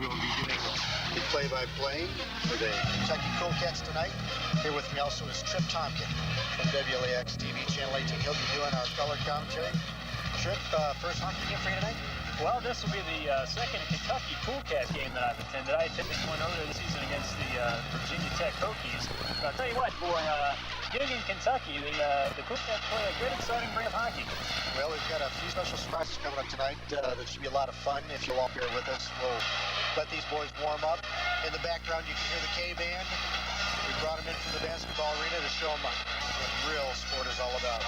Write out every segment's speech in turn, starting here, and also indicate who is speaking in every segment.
Speaker 1: will be doing
Speaker 2: the play-by-play for the Kentucky Cool Cats tonight. Here with me also is Trip Tompkin from WLAX TV, Channel 18. He'll be doing our color commentary. Trip, first hockey game for you tonight?
Speaker 3: Well, this will be the second Kentucky Cool Cat game that I've attended. I attended one earlier this season against the Virginia Tech Hokies. But I'll tell you what, boy, getting in Kentucky, the Cool Cats play a good, exciting brand of hockey.
Speaker 2: Well, we've got a few special surprises coming up tonight. That should be a lot of fun if you'll all be here with us. We'll let these boys warm up. In the background, you can hear the K-Band. We brought them in from the basketball arena to show them what real sport is all about.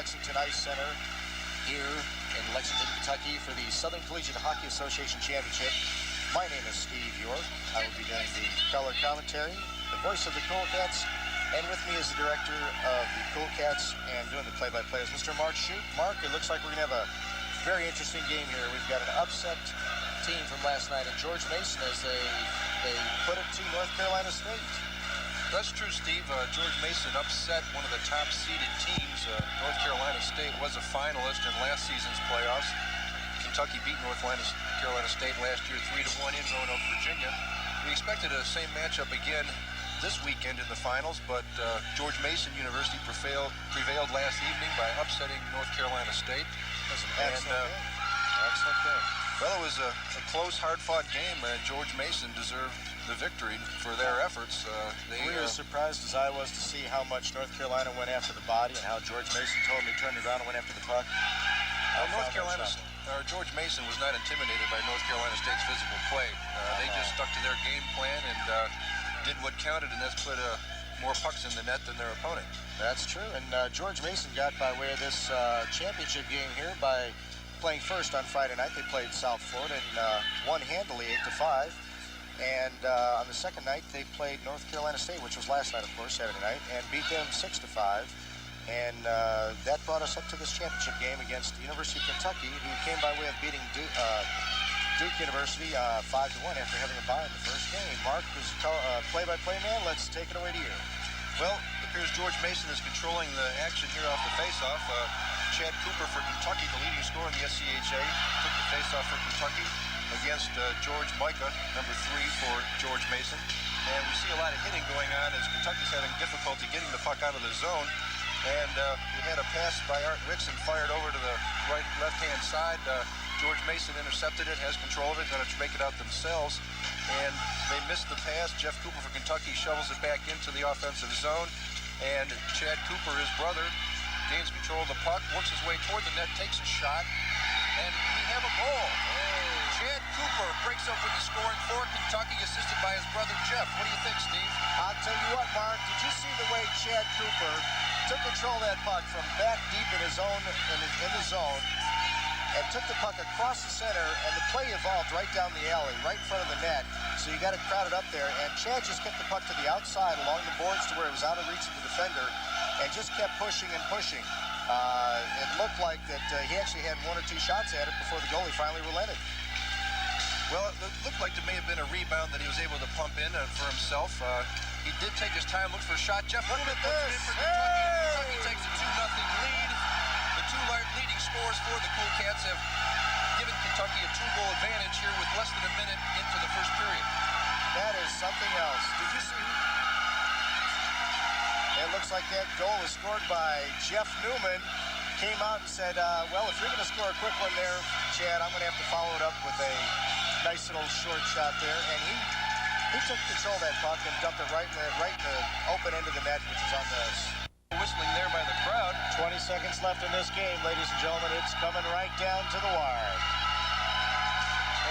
Speaker 2: Lexington Ice Center here in Lexington, Kentucky for the Southern Collegiate Hockey Association Championship. My name is Steve York. I will be doing the color commentary, the voice of the Cool Cats, and with me is the director of the Cool Cats and doing the play-by-play is Mr. Mark Shute. Mark, it looks like we're going to have a very interesting game here. We've got an upset team from last night at George Mason as they put it to North Carolina State.
Speaker 4: That's true, Steve. George Mason upset one of the top-seeded teams. North Carolina State was a finalist in last season's playoffs. Kentucky beat North Carolina State last year 3-1 in Roanoke, Virginia. We expected the same matchup again this weekend in the finals, but George Mason University prevailed last evening by upsetting North Carolina State.
Speaker 2: That's an excellent game.
Speaker 4: Well, it was a close, hard-fought game, and George Mason deserved the victory for their efforts.
Speaker 2: We were as surprised as I was to see how much North Carolina went after the body and how George Mason totally turned around and went after the puck.
Speaker 4: George Mason was not intimidated by North Carolina State's physical play. They just stuck to their game plan and did what counted, and that's put more pucks in the net than their opponent.
Speaker 2: That's true, and George Mason got by way of this championship game here by playing first on Friday night. They played South Florida and won handily 8-5. And on the second night, they played North Carolina State, which was last night, of course, Saturday night, and beat them 6-5. And that brought us up to this championship game against the University of Kentucky, who came by way of beating Duke University 5-1 after having a bye in the first game. Mark was play-by-play man. Let's take it away to you.
Speaker 4: Well, it appears George Mason is controlling the action here off the faceoff. Chad Cooper for Kentucky, the leading scorer in the SCHA, took the faceoff for Kentucky against George Micah, number 3 for George Mason. And we see a lot of hitting going on as Kentucky's having difficulty getting the puck out of the zone. And we had a pass by Art Wixon fired over to the left-hand side. George Mason intercepted it, has control of it, going to make it out themselves. And they missed the pass. Jeff Cooper for Kentucky shovels it back into the offensive zone. And Chad Cooper, his brother, gains control of the puck, works his way toward the net, takes a shot, and we have a goal. Chad Cooper breaks open the scoring for Kentucky, assisted by his brother Jeff. What do you think, Steve?
Speaker 2: I'll tell you what, Mark, did you see the way Chad Cooper took control of that puck from back deep in his own in the zone and took the puck across the center, and the play evolved right down the alley, right in front of the net. So you got it crowded up there, and Chad just kept the puck to the outside along the boards to where it was out of reach of the defender, and just kept pushing and pushing. It looked like that he actually had 1 or 2 shots at it before the goalie finally relented.
Speaker 4: Well, it looked like there may have been a rebound that he was able to pump in for himself. He did take his time, looked for a shot. Jeff
Speaker 2: Look at
Speaker 4: puts it in
Speaker 2: this.
Speaker 4: for Kentucky, and Kentucky takes a 2-0 lead. The 2 leading scorers for the Cool Cats have given Kentucky a 2-goal advantage here with less than a minute into the first period.
Speaker 2: That is something else. Did you see? It looks like that goal was scored by Jeff Newman. Came out and said, well, if you're going to score a quick one there, Chad, I'm going to have to follow it up with a nice little short shot there. And he took control of that puck and dumped it right in the open end of the net, which is on the...
Speaker 4: Whistling there by the crowd.
Speaker 2: 20 seconds left in this game, ladies and gentlemen. It's coming right down to the wire.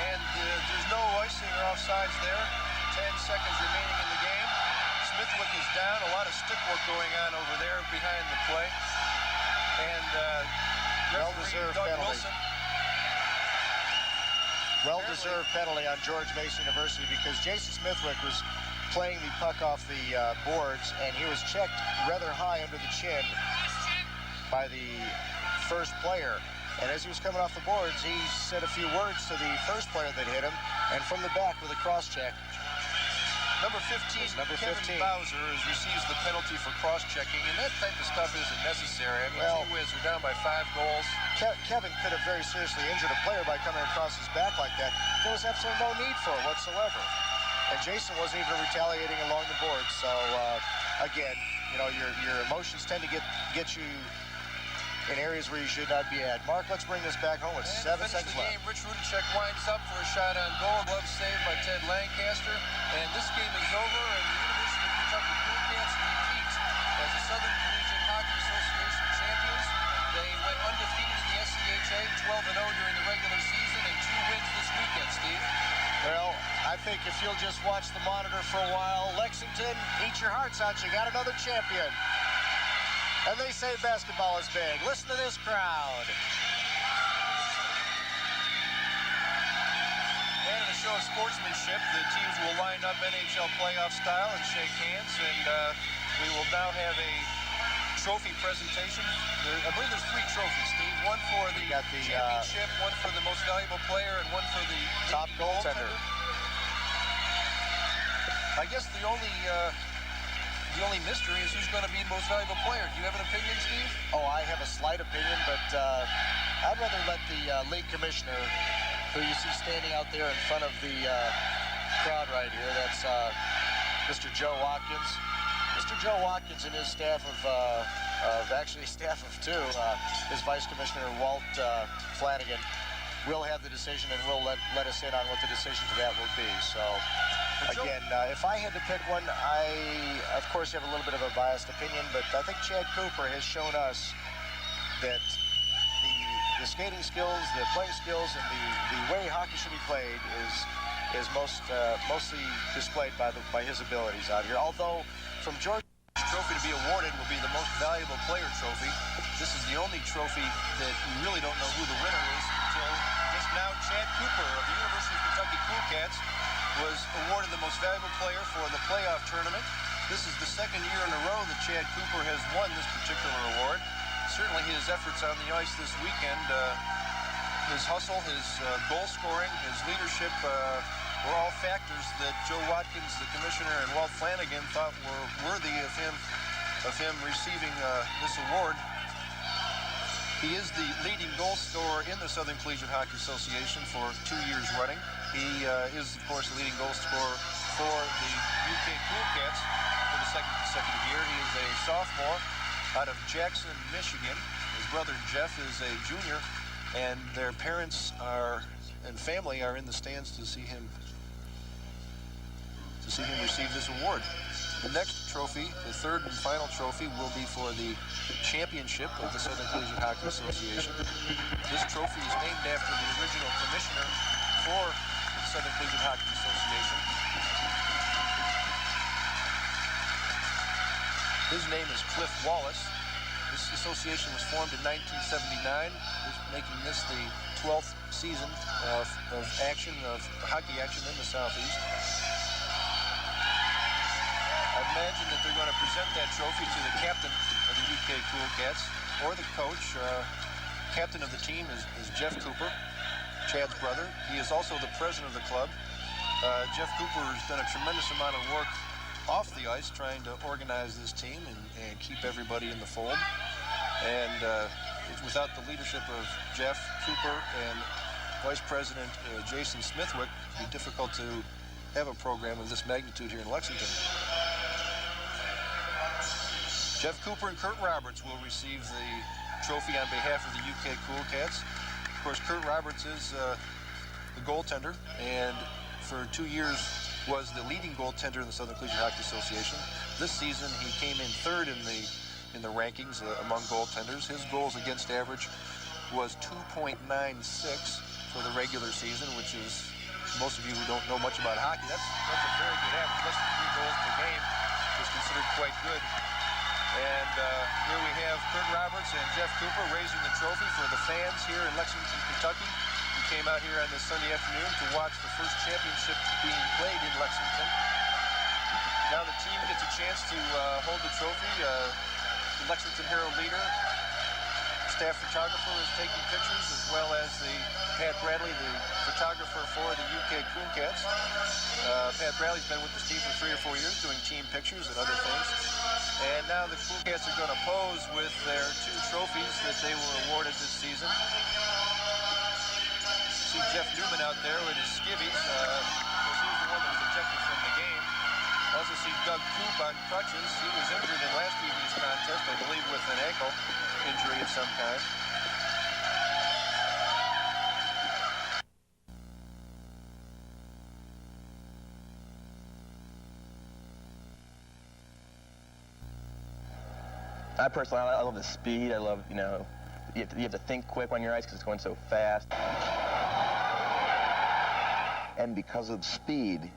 Speaker 4: And there's no icing or offsides there. 10 seconds remaining in the game. Smithwick is down. A lot of stick work going on over there behind the play. And
Speaker 2: well-deserved
Speaker 4: Doug
Speaker 2: penalty.
Speaker 4: Wilson.
Speaker 2: Well-deserved penalty on George Mason University because Jason Smithwick was playing the puck off the boards, and he was checked rather high under the chin by the first player. And as he was coming off the boards, he said a few words to the first player that hit him, and from the back with a cross-check.
Speaker 4: Number 15, Kevin Bowser receives the penalty for cross-checking, and that type of stuff isn't necessary. I mean,
Speaker 2: Well,
Speaker 4: gee whiz, we're down by 5 goals.
Speaker 2: Kevin could have very seriously injured a player by coming across his back like that. There was absolutely no need for it whatsoever. And Jason wasn't even retaliating along the board. So, again, you know, your emotions tend to get you in areas where you should not be at. Mark, let's bring this back home with 7 seconds left.
Speaker 4: Game, Rich Rudencheck winds up for a shot on goal. Glove saved by Ted Lancaster. And this game is over, and the University of Kentucky Cool Cats repeats as the Southern Collegiate Hockey Association champions. They went undefeated in the SCHA, 12-0 during the regular season, and 2 wins this weekend, Steve.
Speaker 2: Well, I think if you'll just watch the monitor for a while, Lexington, eat your hearts out. You got another champion. And they say basketball is big. Listen to this crowd.
Speaker 4: And in a show of sportsmanship, the teams will line up NHL playoff style and shake hands. And we will now have a trophy presentation. I believe there's 3 trophies, Steve. One for the championship, one for the most valuable player, and one for the
Speaker 2: Top goaltender.
Speaker 4: I guess the only mystery is who's going to be the most valuable player. Do you have an opinion, Steve?
Speaker 2: Oh, I have a slight opinion, but I'd rather let the league commissioner, who you see standing out there in front of the crowd right here, that's Mr. Joe Watkins. Mr. Joe Watkins and his staff actually staff of 2, his Vice Commissioner Walt Flanagan, will have the decision and will let us in on what the decisions of that will be. So, again, if I had to pick one, I, of course, have a little bit of a biased opinion, but I think Chad Cooper has shown us that the skating skills, the playing skills, and the way hockey should be played is mostly displayed by his abilities out here. Although, from George...
Speaker 4: trophy to be awarded will be the most valuable player trophy. This is the only trophy that we really don't know who the winner is. awarded the most valuable player for the playoff tournament. This is the second year in a row that Chad Cooper has won this particular award. Certainly his efforts on the ice this weekend, his hustle, his goal scoring, his leadership were all factors that Joe Watkins, the commissioner, and Walt Flanagan thought were worthy of him receiving this award. He is the leading goal scorer in the Southern Collegiate Hockey Association for 2 years running. He is, of course, the leading goal scorer for the UK Cool Cats for the second consecutive year. He is a sophomore out of Jackson, Michigan. His brother Jeff is a junior, and their parents and family are in the stands to see him receive this award. The next trophy, the third and final trophy, will be for the championship of the Southern Collegiate Hockey Association. This trophy is named after the original commissioner for the Southern Collegiate Hockey Association. His name is Cliff Wallace. This association was formed in 1979, making this the 12th season of hockey action in the Southeast. I imagine that they're going to present that trophy to the captain of the UK Cool Cats, or the coach. Captain of the team is Jeff Cooper, Chad's brother. He is also the president of the club. Jeff Cooper has done a tremendous amount of work off the ice trying to organize this team and keep everybody in the fold. And without the leadership of Jeff Cooper and Vice President Jason Smithwick, it would be difficult to have a program of this magnitude here in Lexington. Jeff Cooper and Kurt Roberts will receive the trophy on behalf of the UK Cool Cats. Of course, Kurt Roberts is the goaltender, and for 2 years was the leading goaltender in the Southern Collegiate Hockey Association. This season, he came in third in the rankings among goaltenders. His goals against average was 2.96 for the regular season, which is, most of you who don't know much about hockey, that's a very good average. Less than 3 goals per game is considered quite good. And here we have Kurt Roberts and Jeff Cooper raising the trophy for the fans here in Lexington, Kentucky, who came out here on this Sunday afternoon to watch the first championship being played in Lexington. Now the team gets a chance to hold the trophy. The Lexington Herald leader, staff photographer, is taking pictures, as well as Pat Bradley, the photographer for the UK Cool Cats. Pat Bradley's been with this team for 3 or 4 years doing team pictures and other things. And now the Cool Cats are going to pose with their 2 trophies that they were awarded this season. See Jeff Newman out there with his skivvies. Of course, he was the one that was ejected from the game. Also see Doug Coop on crutches. He was injured in last evening's contest, I believe with an ankle injury of some kind.
Speaker 1: I personally, I love the speed. I love, you have to think quick on your ice because it's going so fast.
Speaker 5: And because of speed,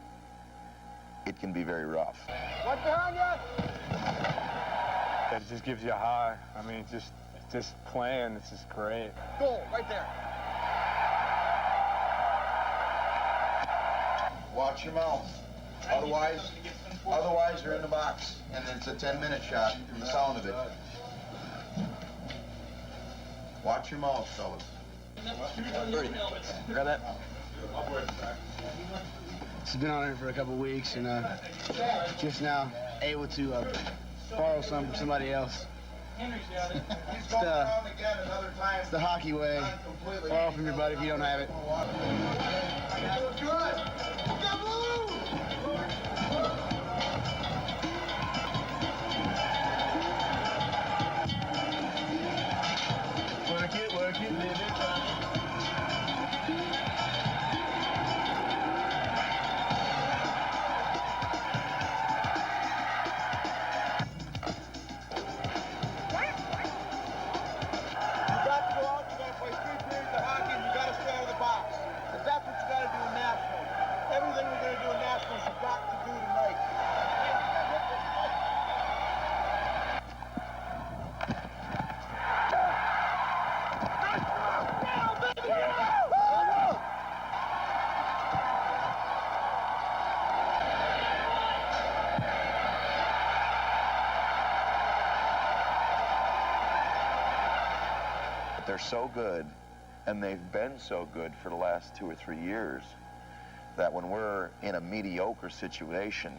Speaker 5: it can be very rough.
Speaker 6: What's behind you?
Speaker 7: It just gives you a high. I mean, just playing, it's just great.
Speaker 6: Goal, right there.
Speaker 5: Watch your mouth. Otherwise you're in the box. And it's a 10-minute shot from the sound of it. Watch your mouth, fellas.
Speaker 1: Grab that.
Speaker 6: She's been on here for a couple weeks, and just now able to borrow some from somebody else. It's the hockey way. Borrow from your buddy if you don't have it. Work it, live it.
Speaker 5: they're so good, and they've been so good for the last 2 or 3 years, that when we're in a mediocre situation,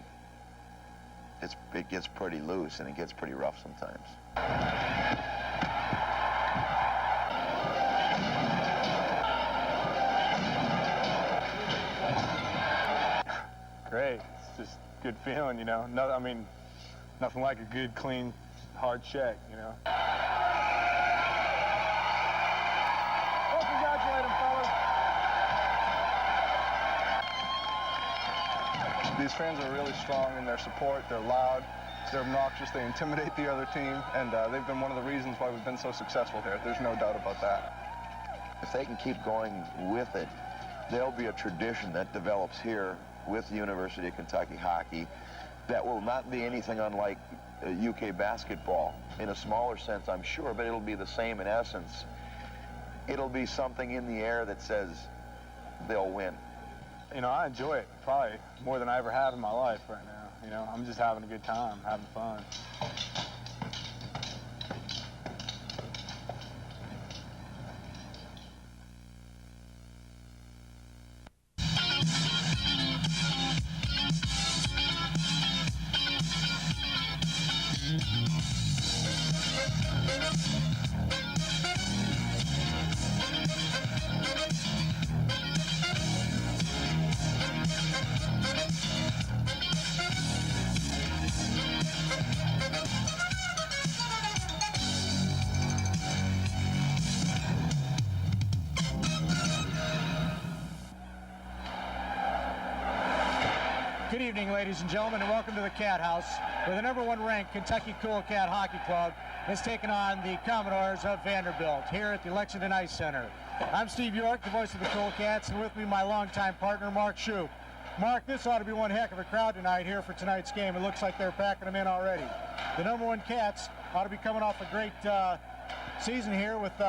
Speaker 5: it gets pretty loose and it gets pretty rough sometimes.
Speaker 7: Great. It's just a good feeling, you know. No, I mean, nothing like a good, clean, hard check, you know. Well, congratulate him, fellas.
Speaker 8: These fans are really strong in their support. They're loud, they're obnoxious, they intimidate the other team, and they've been one of the reasons why we've been so successful here. There's no doubt about that.
Speaker 5: If they can keep going with it, there'll be a tradition that develops here with the University of Kentucky hockey that will not be anything unlike UK basketball. In a smaller sense, I'm sure, but it'll be the same in essence. It'll be something in the air that says they'll win.
Speaker 7: You know, I enjoy it probably more than I ever have in my life right now. You know, I'm just having a good time, having fun.
Speaker 9: Good evening, ladies and gentlemen, and welcome to the Cat House, where the #1 ranked Kentucky Cool Cat Hockey Club is taking on the Commodores of Vanderbilt here at the Lexington Ice Center. I'm Steve York, the voice of the Cool Cats, and with me my longtime partner, Mark Shoup. Mark, this ought to be one heck of a crowd tonight here for tonight's game. It looks like they're packing them in already. The #1 Cats ought to be coming off a great season here with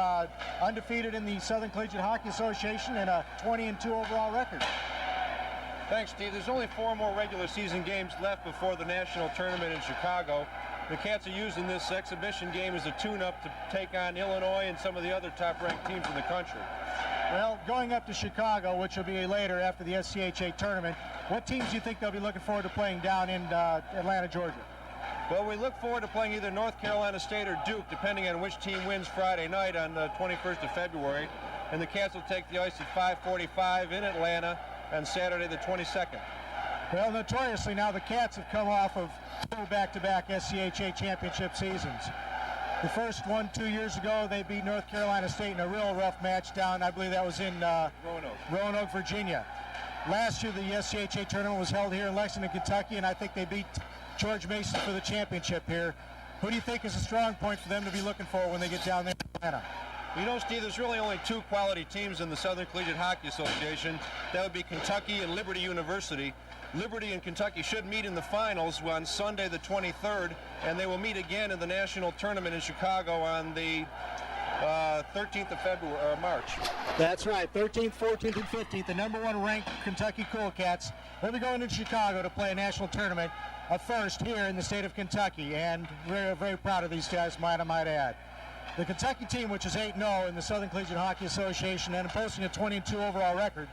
Speaker 9: undefeated in the Southern Collegiate Hockey Association and a 20-2 overall record.
Speaker 10: Thanks, Steve. There's only 4 more regular season games left before the national tournament in Chicago. The Cats are using this exhibition game as a tune-up to take on Illinois and some of the other top-ranked teams in the country.
Speaker 9: Well, going up to Chicago, which will be later after the SCHA tournament, what teams do you think they'll be looking forward to playing down in Atlanta, Georgia?
Speaker 10: Well, we look forward to playing either North Carolina State or Duke, depending on which team wins Friday night on the 21st of February. And the Cats will take the ice at 5:45 in Atlanta on Saturday the 22nd.
Speaker 9: Well, notoriously now the Cats have come off of 2 back-to-back SCHA championship seasons. The first one 2 years ago, they beat North Carolina State in a real rough match down, I believe that was in Roanoke, Virginia. Last year, the SCHA tournament was held here in Lexington, Kentucky, and I think they beat George Mason for the championship here. Who do you think is a strong point for them to be looking for when they get down there in Atlanta?
Speaker 10: You know, Steve, there's really only 2 quality teams in the Southern Collegiate Hockey Association. That would be Kentucky and Liberty University. Liberty and Kentucky should meet in the finals on Sunday the 23rd, and they will meet again in the national tournament in Chicago on the 13th of March.
Speaker 9: That's right, 13th, 14th, and 15th, the #1 ranked Kentucky Cool Cats. They'll be going to Chicago to play a national tournament, a first here in the state of Kentucky, and we're very proud of these guys, I might add. The Kentucky team, which is 8-0 in the Southern Collegiate Hockey Association and posting a 20-2 overall record,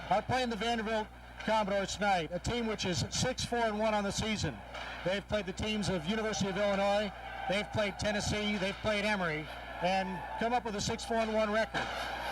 Speaker 9: are playing the Vanderbilt Commodores tonight, a team which is 6-4-1 on the season. They've played the teams of University of Illinois, they've played Tennessee, they've played Emory, and come up with a 6-4-1 record.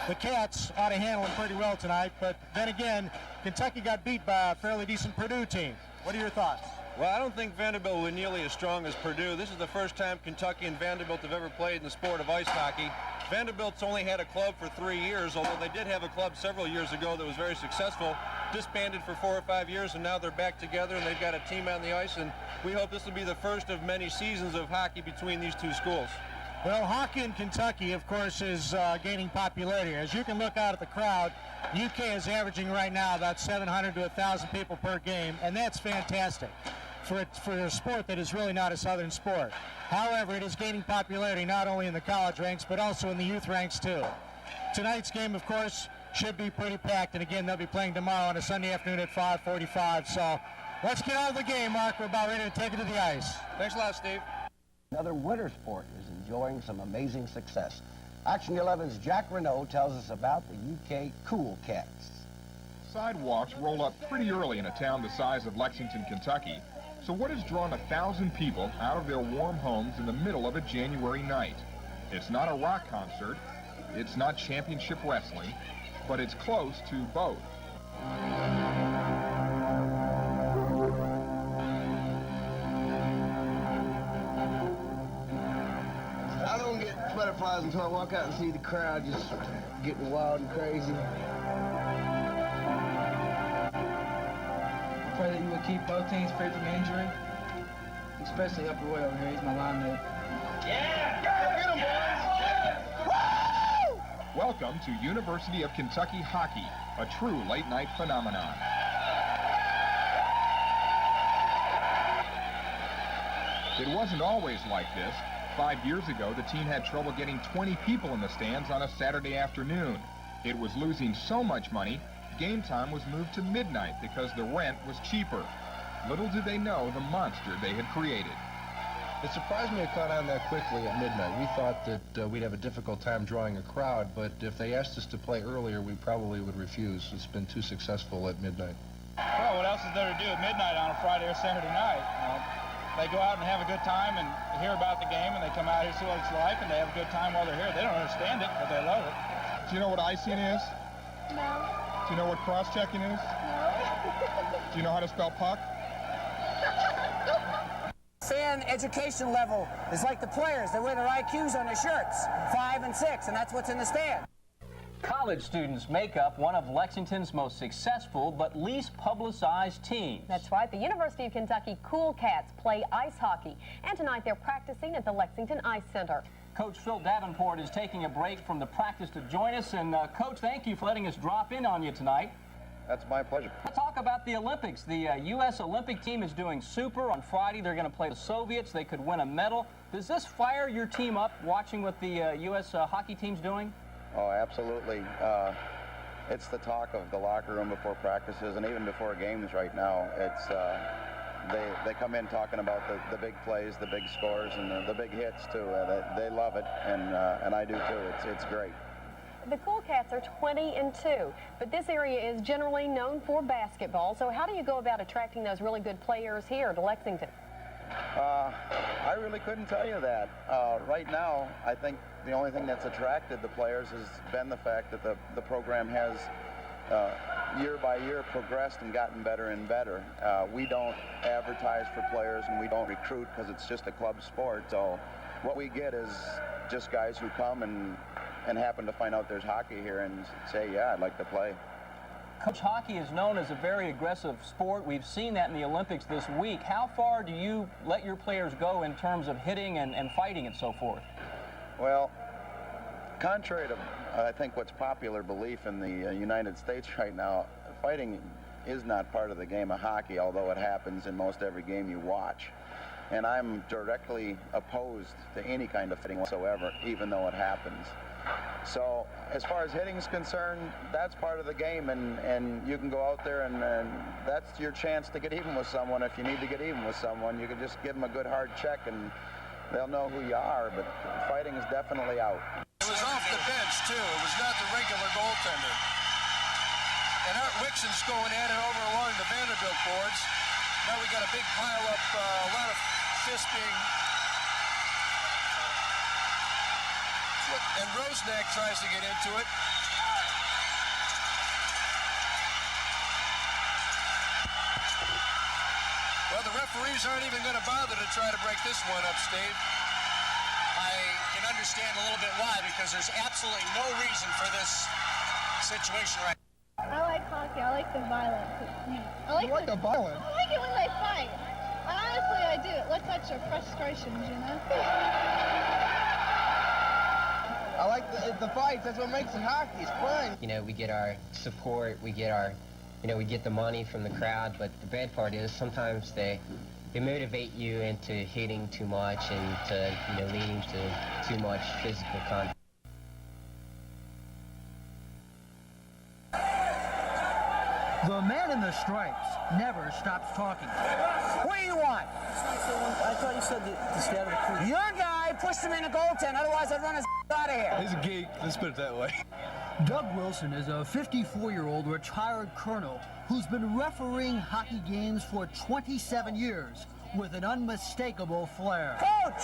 Speaker 9: The Cats ought to handle them pretty well tonight, but then again, Kentucky got beat by a fairly decent Purdue team. What are your thoughts?
Speaker 10: Well, I don't think Vanderbilt will be nearly as strong as Purdue. This is the first time Kentucky and Vanderbilt have ever played in the sport of ice hockey. Vanderbilt's only had a club for 3 years, although they did have a club several years ago that was very successful, disbanded for 4 or 5 years, and now they're back together and they've got a team on the ice, and we hope this will be the first of many seasons of hockey between these 2 schools.
Speaker 9: Well, hockey in Kentucky, of course, is gaining popularity. As you can look out at the crowd, UK is averaging right now about 700 to 1,000 people per game, and that's fantastic for a sport that is really not a Southern sport. However, it is gaining popularity not only in the college ranks, but also in the youth ranks, too. Tonight's game, of course, should be pretty packed, and again, they'll be playing tomorrow on a Sunday afternoon at 5:45. So let's get out of the game, Mark. We're about ready to take it to the ice.
Speaker 10: Thanks a lot, Steve.
Speaker 11: Another winter sport is enjoying some amazing success. Action 11's Jack Renault tells us about the UK Cool Cats.
Speaker 12: Sidewalks roll up pretty early in a town the size of Lexington, Kentucky. So what has drawn 1,000 people out of their warm homes in the middle of a January night? It's not a rock concert, it's not championship wrestling, but it's close to both.
Speaker 6: I don't get butterflies until I walk out and see the crowd just getting wild and crazy.
Speaker 13: Pray that you will keep both teams free from injury, especially Upper Roy over here. He's my line mate.
Speaker 12: Welcome to University of Kentucky Hockey, a true late-night phenomenon. It wasn't always like this. 5 years ago, the team had trouble getting 20 people in the stands on a Saturday afternoon. It was losing so much money, game time was moved to midnight because the rent was cheaper. Little did they know the monster they had created.
Speaker 14: It surprised me it caught on that quickly at midnight. We thought that we'd have a difficult time drawing a crowd, but if they asked us to play earlier, we probably would refuse. It's been too successful at midnight.
Speaker 15: Well, what else is there to do at midnight on a Friday or Saturday night? They go out and have a good time and hear about the game, and they come out here, see what it's like, and they have a good time while they're here. They don't understand it, but they love it.
Speaker 12: Do you know what icing is?
Speaker 16: No.
Speaker 12: Do you know what cross-checking is?
Speaker 16: No.
Speaker 12: Do you know how to spell puck?
Speaker 17: Fan education level is like the players. They wear their IQs on their shirts, 5 and 6, and that's what's in the stand.
Speaker 18: College students make up one of Lexington's most successful but least publicized teams.
Speaker 19: That's right. The University of Kentucky Cool Cats play ice hockey, and tonight they're practicing at the Lexington Ice Center.
Speaker 18: Coach Phil Davenport is taking a break from the practice to join us. And, Coach, thank you for letting us drop in on you tonight.
Speaker 20: That's my pleasure.
Speaker 18: Let's talk about the Olympics. The U.S. Olympic team is doing super. On Friday, they're going to play the Soviets. They could win a medal. Does this fire your team up, watching what the U.S. Hockey team's doing?
Speaker 20: Oh, absolutely. It's the talk of the locker room before practices and even before games right now. It's they come in talking about the big plays, the big scores, and the big hits, too. They love it, and I do, too. It's great.
Speaker 19: The Cool Cats are 20-2, but this area is generally known for basketball. So how do you go about attracting those really good players here to Lexington?
Speaker 20: I really couldn't tell you that. Right now, I think the only thing that's attracted the players has been the fact that the program has year by year progressed and gotten better and better. We don't advertise for players and we don't recruit because it's just a club sport. So what we get is just guys who come and happen to find out there's hockey here and say, yeah, I'd like to play.
Speaker 18: Coach, hockey is known as a very aggressive sport. We've seen that in the Olympics this week. How far do you let your players go in terms of hitting and fighting and so forth?
Speaker 20: Well, contrary to, I think, what's popular belief in the United States right now, fighting is not part of the game of hockey, although it happens in most every game you watch. And I'm directly opposed to any kind of fighting whatsoever, even though it happens. So as far as hitting is concerned, that's part of the game, and you can go out there and that's your chance to get even with someone. If you need to get even with someone, you can just give them a good hard check and they'll know who you are, but fighting is definitely out.
Speaker 4: It was off the bench, too. It was not the regular goaltender. And Art Wixon's going at it over along the Vanderbilt boards. Now we got a big pile up, a lot of fists being... And Rosnack tries to get into it. Well, the referees aren't even going to bother to try to break this one up, Steve.
Speaker 2: I can understand a little bit why, because there's absolutely no reason for this situation right now.
Speaker 16: I like hockey. I like the violence. I like
Speaker 8: the violence?
Speaker 16: I like it when they fight. Honestly, I do. It lets out your frustrations, you know?
Speaker 6: I like the fights. That's what makes it hockey. It's fun.
Speaker 21: You know, we get our support, we get the money from the crowd, but the bad part is sometimes they motivate you into hitting too much and to, leading to too much physical contact.
Speaker 17: The man in the stripes never stops talking. What do you want? I thought you said to stay out of the crease. Your guy pushed him in a goaltend, otherwise I'd run his out of here.
Speaker 7: He's a geek. Let's put it that way.
Speaker 3: Doug Wilson is a 54-year-old retired colonel who's been refereeing hockey games for 27 years with an unmistakable flair.
Speaker 17: Coach,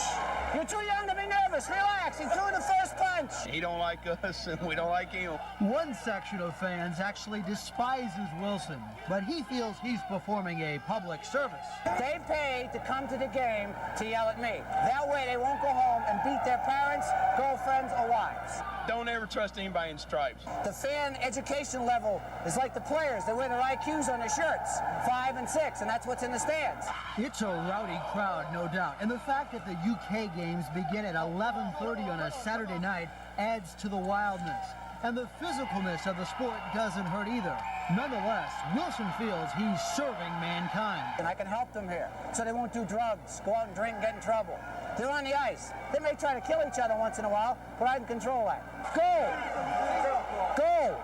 Speaker 17: you're too young to be nervous. Relax. He threw the first punch.
Speaker 7: He don't like us, and we don't like him.
Speaker 3: One section of fans actually despises Wilson, but he feels he's performing a public service.
Speaker 17: They pay to come to the game to yell at me. That way they won't go home and beat their parents, girlfriends, or wives.
Speaker 7: Don't ever trust anybody in stripes.
Speaker 17: The fan education level is like the players. They wear their IQs on their shirts, 5 and 6, and that's what's in the stands.
Speaker 3: It's a rowdy crowd, no doubt, and the fact that the UK games begin at 11:30 on a Saturday night adds to the wildness. And the physicalness of the sport doesn't hurt either. Nonetheless, Wilson feels he's serving mankind.
Speaker 17: And I can help them here, so they won't do drugs, go out and drink and get in trouble. They're on the ice. They may try to kill each other once in a while, but I can control that. Go! Go!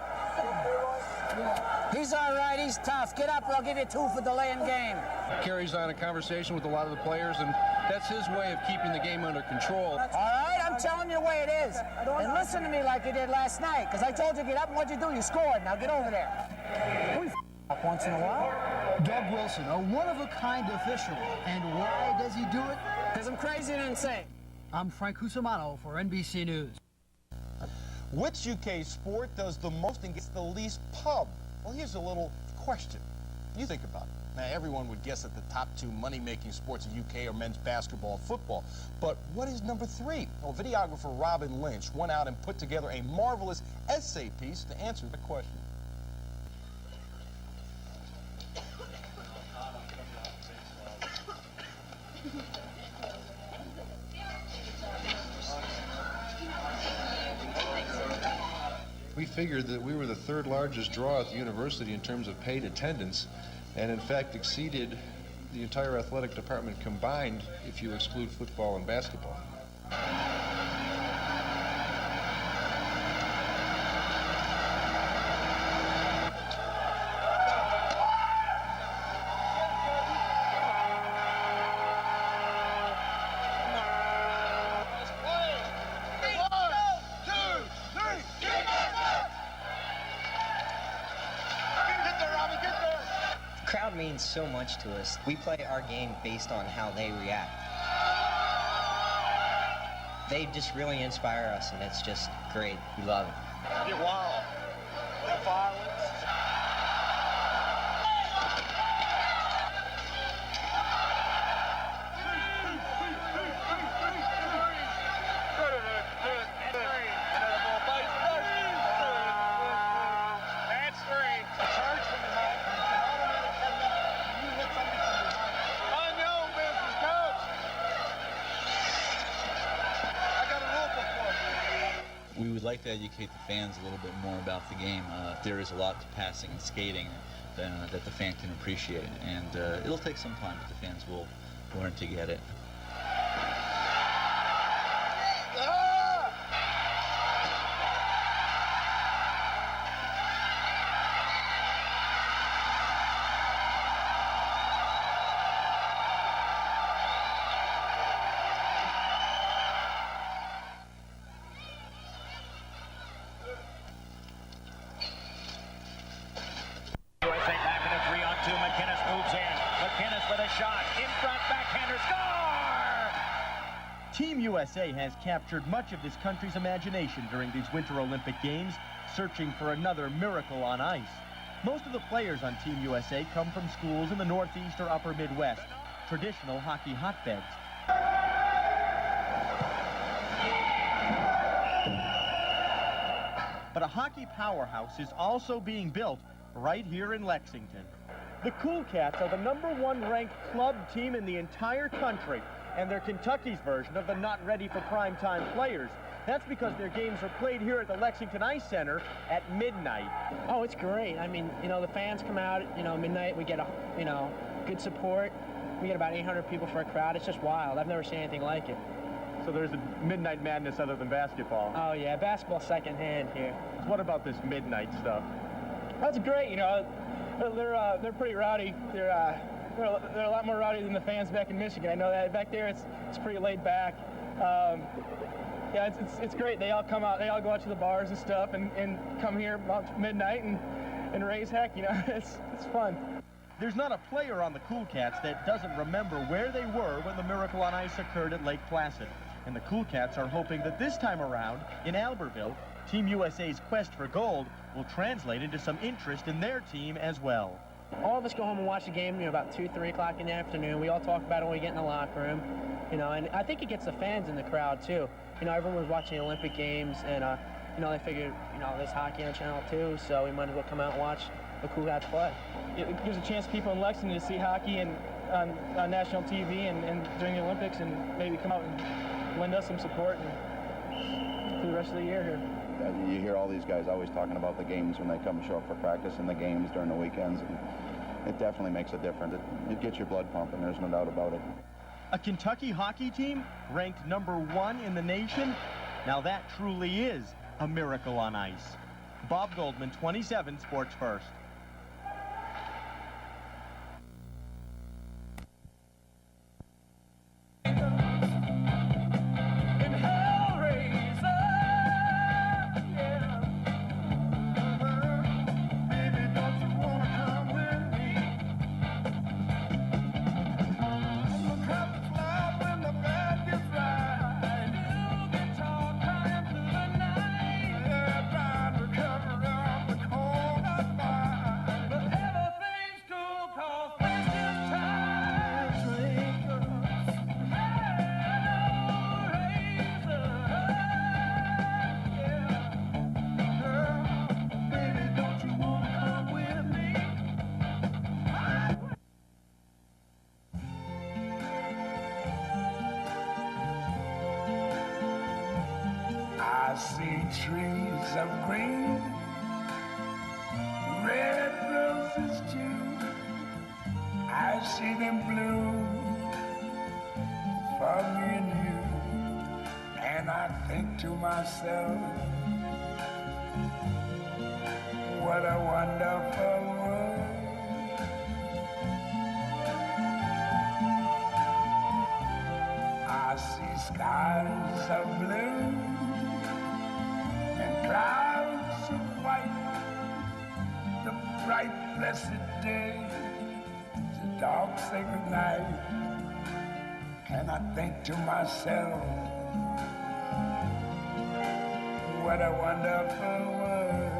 Speaker 17: He's all right, he's tough. Get up or I'll give you 2 for delaying game.
Speaker 10: Carries on a conversation with a lot of the players, and that's his way of keeping the game under control.
Speaker 17: All right, I'm telling you the way it is. And listen to me like you did last night, because I told you to get up, and what'd you do? You scored. Now get over there. We up once in a while.
Speaker 3: Doug Wilson, a one-of-a-kind official. And why does he do it?
Speaker 17: Because I'm crazy and insane.
Speaker 3: I'm Frank Cusimano for NBC News.
Speaker 22: Which UK sport does the most and gets the least pub? Well, here's a little question. You think about it. Now, everyone would guess that the top 2 money-making sports in UK are men's basketball and football. But what is number 3? Well, videographer Robin Lynch went out and put together a marvelous essay piece to answer the question.
Speaker 23: We figured that we were the 3rd largest draw at the university in terms of paid attendance, and in fact exceeded the entire athletic department combined if you exclude football and basketball.
Speaker 21: Crowd means so much to us. We play our game based on how they react. They just really inspire us, and it's just great. We love it.
Speaker 22: Get wild. Violence.
Speaker 24: We would like to educate the fans a little bit more about the game. There is a lot to passing and skating that the fan can appreciate, and it'll take some time, but the fans will learn to get it.
Speaker 25: USA back in a 3-on-2. McInnes moves in. McInnes with a shot. In front, backhander, score!
Speaker 26: Team USA has captured much of this country's imagination during these Winter Olympic Games, searching for another miracle on ice. Most of the players on Team USA come from schools in the Northeast or Upper Midwest, traditional hockey hotbeds. But a hockey powerhouse is also being built right here in Lexington. The Cool Cats are the #1 ranked club team in the entire country, and they're Kentucky's version of the not ready for primetime players. That's because their games are played here at the Lexington Ice Center at midnight.
Speaker 13: Oh, it's great. I mean, you know, the fans come out at, midnight. We get good support. We get about 800 people for a crowd. It's just wild. I've never seen anything like it.
Speaker 26: So there's a midnight madness other than basketball.
Speaker 13: Oh, yeah, basketball's secondhand here.
Speaker 26: What about this midnight stuff?
Speaker 13: That's great, they're pretty rowdy. They're a lot more rowdy than the fans back in Michigan. I know that. Back there, it's pretty laid back. Yeah, it's great. They all come out. They all go out to the bars and stuff, and come here about midnight and raise heck. You know, it's fun.
Speaker 26: There's not a player on the Cool Cats that doesn't remember where they were when the Miracle on Ice occurred at Lake Placid. And the Cool Cats are hoping that this time around, in Albertville, Team USA's quest for gold will translate into some interest in their team as well.
Speaker 13: All of us go home and watch the game, about 2, 3 o'clock in the afternoon. We all talk about it when we get in the locker room, and I think it gets the fans in the crowd too. Everyone was watching the Olympic Games, and they figured, there's hockey on Channel 2, so we might as well come out and watch the Cool Cats play.
Speaker 1: It gives a chance to people in Lexington to see hockey and on national TV and during the Olympics, and maybe come out and lend us some support for the rest of the year here.
Speaker 20: You hear all these guys always talking about the games when they come show up for practice and the games during the weekends, and it definitely makes a difference. It gets your blood pumping, there's no doubt about it.
Speaker 26: A Kentucky hockey team ranked #1 in the nation? Now that truly is a miracle on ice. Bob Goldman, 27 Sports First.
Speaker 5: I see trees of green, red roses too. I see them bloom for me and you. And I think to myself, what a wonderful world. I see skies of blue and clouds of white, the bright blessed day, the dark sacred night. And I think to myself, what a wonderful world.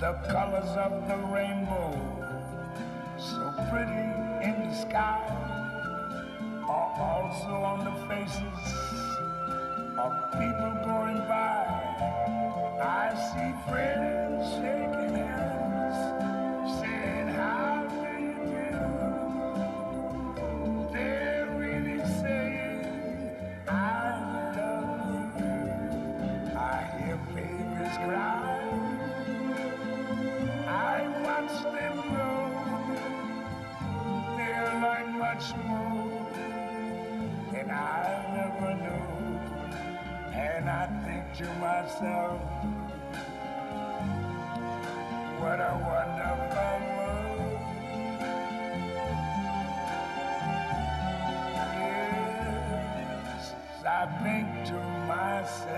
Speaker 5: The colors of the rainbow, so pretty in the sky, are also on the faces of people going by. I see friends shaking hands, saying, how do you do? They're really saying, I love you. I hear babies cry, I watch them grow. They're like much more than I never knew. And I think to myself, what a wonderful world. Yes, I think to myself,